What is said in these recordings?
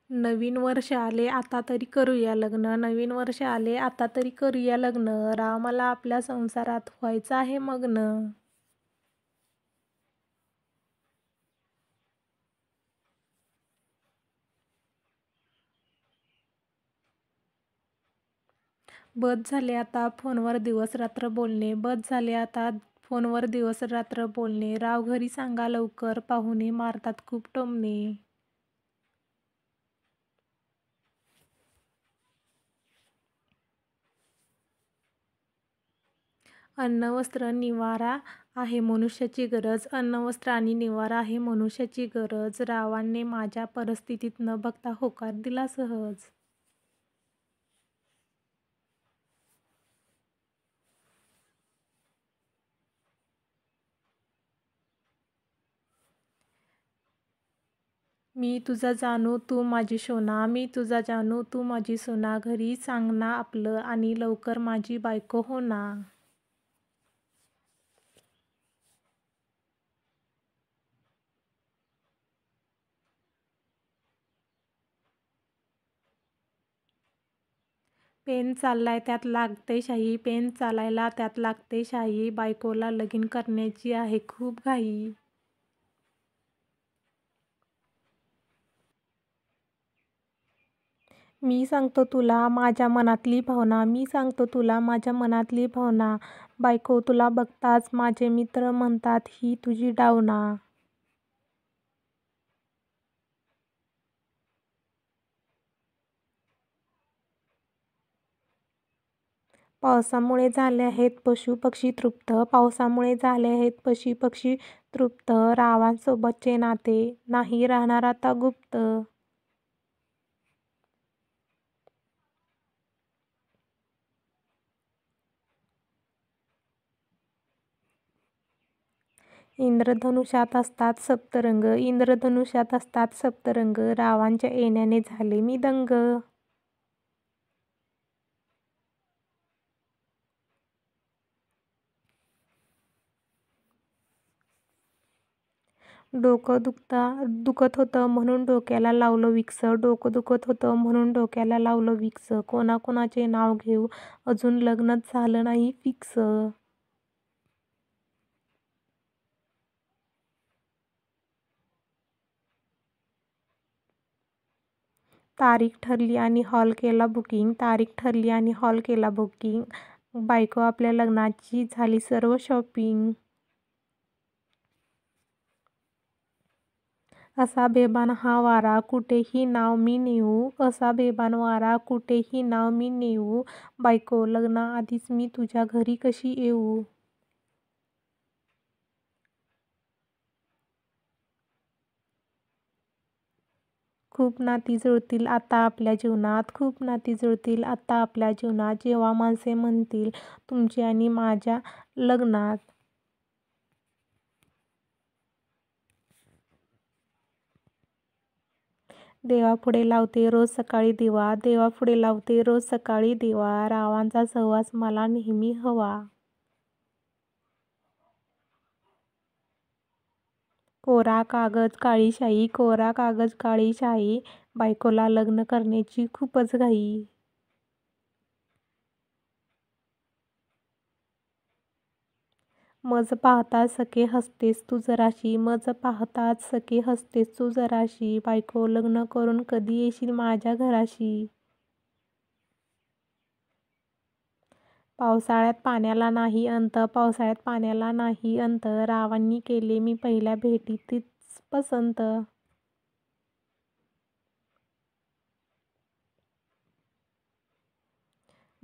नवीन वर्ष आले आता तरी करूया लग्न, नवीन वर्ष आले आता तरी करूया लग्न, राव मला आपल्या संसारात व्हायचं आहे मग्न. बस झाले आता फोनवर दिवस रात्र बोलणे, बस झाले आता फोनवर दिवस रात्र बोलणे, राव घरी सांगा लवकर, पाहुणे मारतात खूप टोमणे. अन्न वस्त्र निवारा आहे मनुष्याची गरज, अन्न वस्त्र आणि निवारा आहे मनुष्याची गरज, रावांनी माझ्या परिस्थितीत न बघता होकार दिला सहज. मी तुझा जानू तू माझी सोना, मी तुझा जानू तू माझी सोना, घरी सांग ना आपलं आणि लवकर माझी बायको हो ना. पेन चाललाय त्यात लागते शाही, पेन चालायला त्यात लागते शाही, बायकोला लगीन करण्याची आहे खूप घाई. मी सांगतो तुला माझ्या मनातली भावना, मी सांगतो तुला माझ्या मनातली भावना, बायको तुला बघताच माझे मित्र म्हणतात ही तुझी डावना. पावसामुळे झाले आहेत पशुपक्षी तृप्त, पावसामुळे झाले आहेत पशुपक्षी तृप्त, रावांसोबतचे नाते नाही राहणार आता गुप्त. इंद्रधनुष्यात असतात सप्तरंग, इंद्रधनुष्यात असतात सप्तरंग, रावांच्या येण्याने झाले मी दंग. डोकं दुखत होतं म्हणून डोक्याला लावलं विक्स, डोकं दुखत होतं म्हणून डोक्याला लावलं विक्स, कोणाकोणाचे नाव घेऊ अजून लग्नच झालं नाही फिक्स. तारीख ठरली आणि हॉल केला बुकिंग, तारीख ठरली आणि हॉल केला बुकिंग, बायको आपल्या लग्नाची झाली सर्व शॉपिंग. असा बेभान हा वारा कुठेही नाव मी नेऊ, असा बेभान वारा कुठेही नाव मी नेऊ, बायको लग्नाआधीच मी तुझ्या घरी कशी येऊ. खूप नाती जुळतील आता आपल्या जीवनात, खूप नाती जुळतील आता आपल्या जीवनात, जेव्हा माणसे म्हणतील तुमची आणि माझ्या लग्नात. देवापुढे लावते रोज सकाळी दिवा, देवापुढे लावते रोज सकाळी दिवा, रावांचा सहवास मला नेहमी हवा. कोरा कागद काळी शाई, कोरा कागद काळी शाई, बायकोला लग्न करण्याची खूपच घाई. मज पाहताच सखे हसतेस तू जराशी, मज पाहताच सखे हसतेस तू जराशी, बायको लग्न करून कधी येशील माझ्या घराशी. पावसाळ्यात पाण्याला नाही अंत, पावसाळ्यात पाण्याला नाही अंत, रावांनी केले मी पहिल्या भेटीतच पसंत.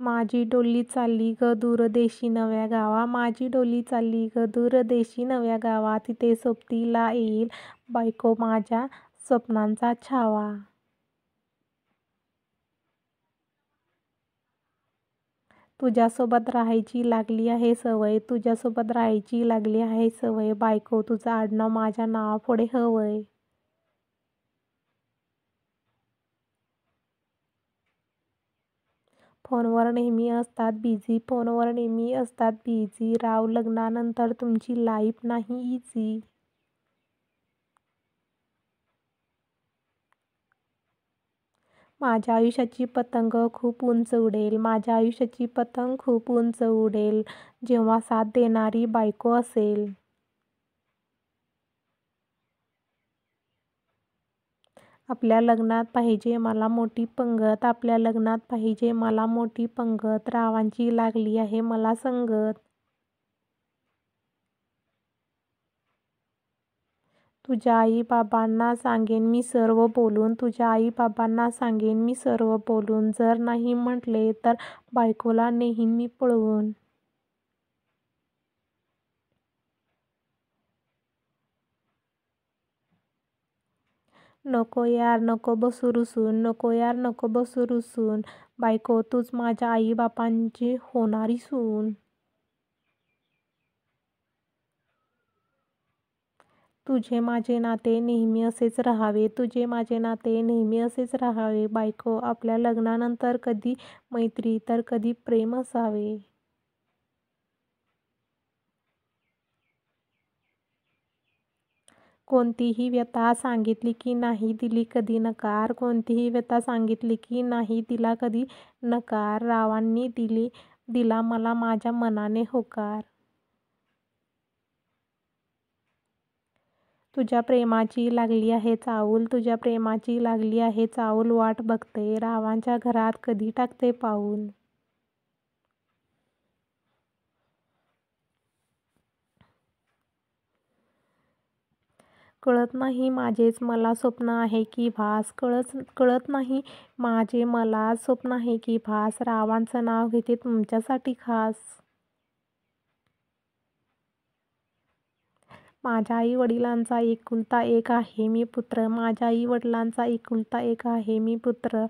माझी डोली चालली ग दूर देशी नव्या गावा, माझी डोली चालली ग दूर देशी नव्या गावा, तिथे सोबतीला येईल बायको माझ्या स्वप्नांचा छावा. तुझ्यासोबत राहायची लागली आहे सवय, तुझ्यासोबत राहायची लागली आहे सवय, बायको तुझं आडनाव माझ्या नावापुढे हवंय. फोनवर नेहमी असतात बिझी, फोनवर नेहमी असतात बिझी, राव लग्नानंतर तुमची लाईफ नाही इझी. माझ्या आयुष्याची पतंग खूप उंच उडेल, माझ्या आयुष्याची पतंग खूप उंच उडेल, जेव्हा साथ देणारी बायको असेल. आपल्या लग्नात पाहिजे मला मोठी पंगत, आपल्या लग्नात पाहिजे मला मोठी पंगत, रावांची लागली आहे मला संगत. तुझ्या आई-बाबांना सांगेन मी सर्व बोलून, तुझ्या आई-बाबांना सांगेन मी सर्व बोलून, जर नाही म्हटले तर बायकोला नेईन मी पळवून. नको यार नको बसू रुसून, नको यार नको बसू रुसून, बायको तूच माझ्या आई-बापांची होणारी सून. तुझे माझे नाते नेहमी असेच राहावे, तुझे माझे नाते नेहमी असेच राहावे, बायको आपल्या लग्नानंतर कधी मैत्री तर कधी प्रेम असावे. कोणतीही व्यथा सांगितली की नाही दिली कधी नकार, कोणतीही व्यथा सांगितली की नाही दिला कधी नकार, रावांनी दिला मला माझ्या मनाने होकार. तुझ्या प्रेमाची लागली आहे चाहूल, तुझ्या प्रेमाची लागली आहे चाहूल, वाट बघते रावांच्या घरात कधी टाकते पाऊल. कळत नाही माझेच मला स्वप्न आहे की भास, कळत नाही माझे मला स्वप्न आहे की भास, रावांचं नाव घेते तुमच्यासाठी खास. माझ्या आई वडिलांचा एकुलता एक आहे मी पुत्र, माझ्या आई वडिलांचा एकुलता एक आहे मी पुत्र,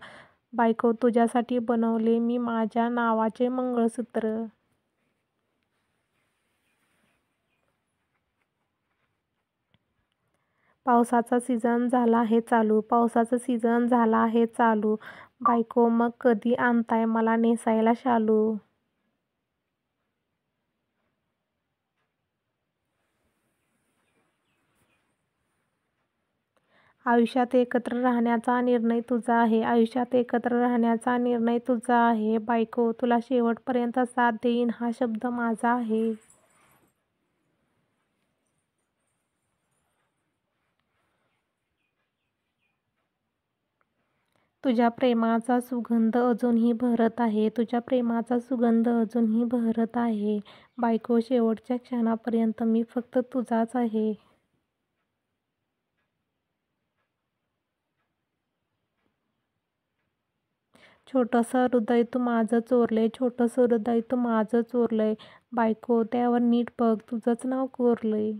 बायको तुझ्यासाठी बनवले मी माझ्या नावाचे मंगळसूत्र. पावसाचा सीझन झाला आहे चालू, पावसाचा सीझन झाला आहे चालू, बायको मग कधी आणताय मला नेसायला शालू. आयुष्यात एकत्र राहण्याचा निर्णय तुझा आहे, आयुष्यात एकत्र राहण्याचा निर्णय तुझा आहे, बायको तुला शेवटपर्यंत साथ देईन हा शब्द माझा आहे. तुझ्या प्रेमाचा सुगंध अजूनही बहरत आहे, तुझ्या प्रेमाचा सुगंध अजूनही बहरत आहे, बायको शेवटच्या क्षणापर्यंत मी फक्त तुझाच आहे. छोटंसं हृदय तू माझं चोरलंय, छोटंसं हृदय तू माझं चोरलंय, बायको त्यावर नीट बघ तुझंच नाव कोरलंय.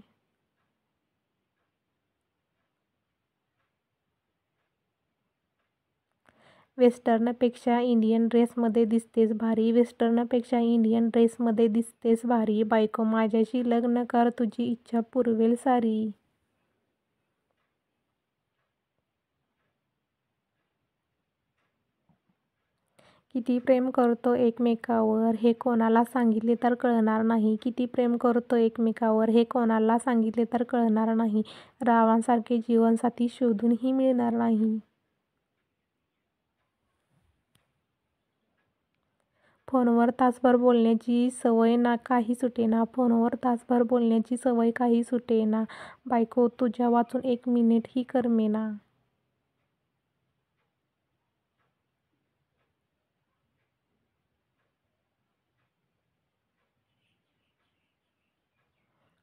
वेस्टर्नपेक्षा इंडियन ड्रेसमध्ये दिसतेस भारी, वेस्टर्नपेक्षा इंडियन ड्रेसमध्ये दिसतेस भारी, बायको माझ्याशी लग्न कर तुझी इच्छा पुरवेल सारी. किती प्रेम करतो एकमेकावर हे कोणाला सांगितले तर कळणार नाही, किती प्रेम करतो एकमेकावर हे कोणाला सांगितले तर कळणार नाही, रावांसारखे जीवनसाथी शोधूनही मिळणार नाही. फोनवर तासभर बोलण्याची सवय ना काही सुटेना, फोनवर तासभर बोलण्याची सवय काही सुटेना, बायको तुझ्या वाचून 1 मिनिटही करमेना.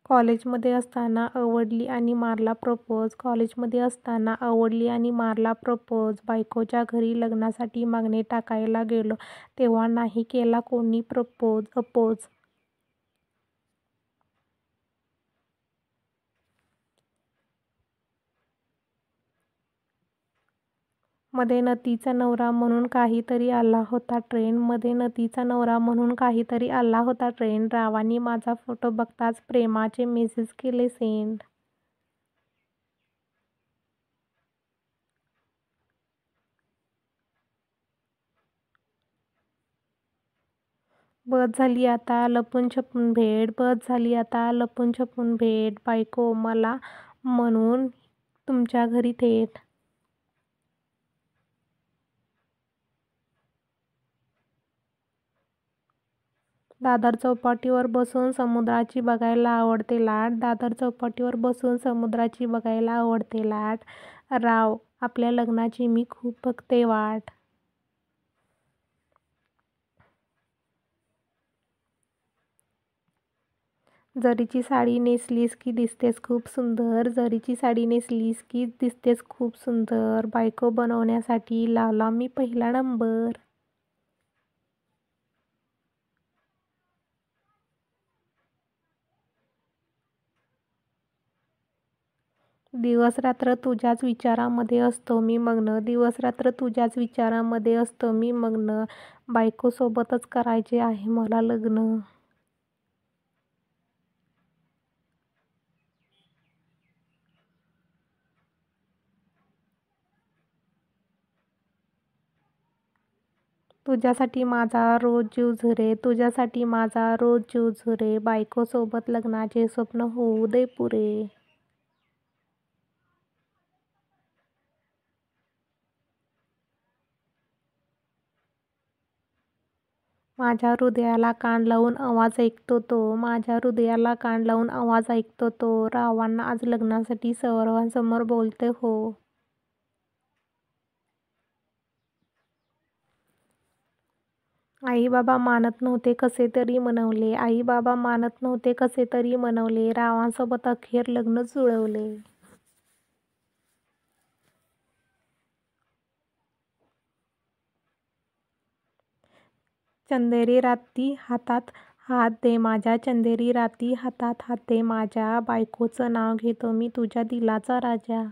कॉलेजमध्ये असताना आवडली आणि मारला प्रपोज, कॉलेजमध्ये असताना आवडली आणि मारला प्रपोज, बायकोच्या घरी लग्नासाठी मागणी टाकायला गेलो तेव्हा नाही केला कोणी अपोज. मध्ये नतीचा नवरा म्हणून काहीतरी आला होता ट्रेंड, मध्ये नतीचा नवरा म्हणून काहीतरी आला होता ट्रेंड, रावांनी माझा फोटो बघताच प्रेमाचे मेसेज केले सेंड. बस झाली आता लपून छपून भेट, बस झाली आता लपून छपून भेट, बायको मला म्हणून तुमच्या घरी थेट. दादर चौपाटीवर बसून समुद्राची बघायला आवडते लाट. दादर चौपाटीवर बसून समुद्राची बघायला आवडते लाट. राव आपल्या लग्नाची मी खूप बघते वाट. जरीची साडी नेसलीस की दिसतेस खूप सुंदर. जरीची साडी नेसलीस की दिसतेस खूप सुंदर. बायको बनवण्यासाठी लावला मी पहिला नंबर. दिवस रात्र तुझ्याच विचारामध्ये असतो मी मग्न. दिवस रात्र तुझ्याच विचारामध्ये असतो मी मग्न. बायकोसोबतच करायचे आहे मला लग्न. तुझ्यासाठी माझा रोज जीव झुरे. तुझ्यासाठी माझा रोज जीव झुरे. बायकोसोबत लग्नाचे स्वप्न होऊ दे पुरे. माझ्या हृदयाला कान लावून आवाज ऐकतो तो. माझ्या हृदयाला कान लावून आवाज ऐकतो तो. रावांना आज लग्नासाठी सर्वांसमोर बोलते हो. आई बाबा मानत नव्हते कसे तरी मनवले. आई बाबा मानत नव्हते कसे तरी मनवले. रावांसोबत अखेर लग्न जुळवले. चंदेरी राती हातात हात दे माझ्या. चंदेरी राती हातात हात दे माझ्या. बायकोचं नाव घेतो मी तुझ्या दिलाचा राजा.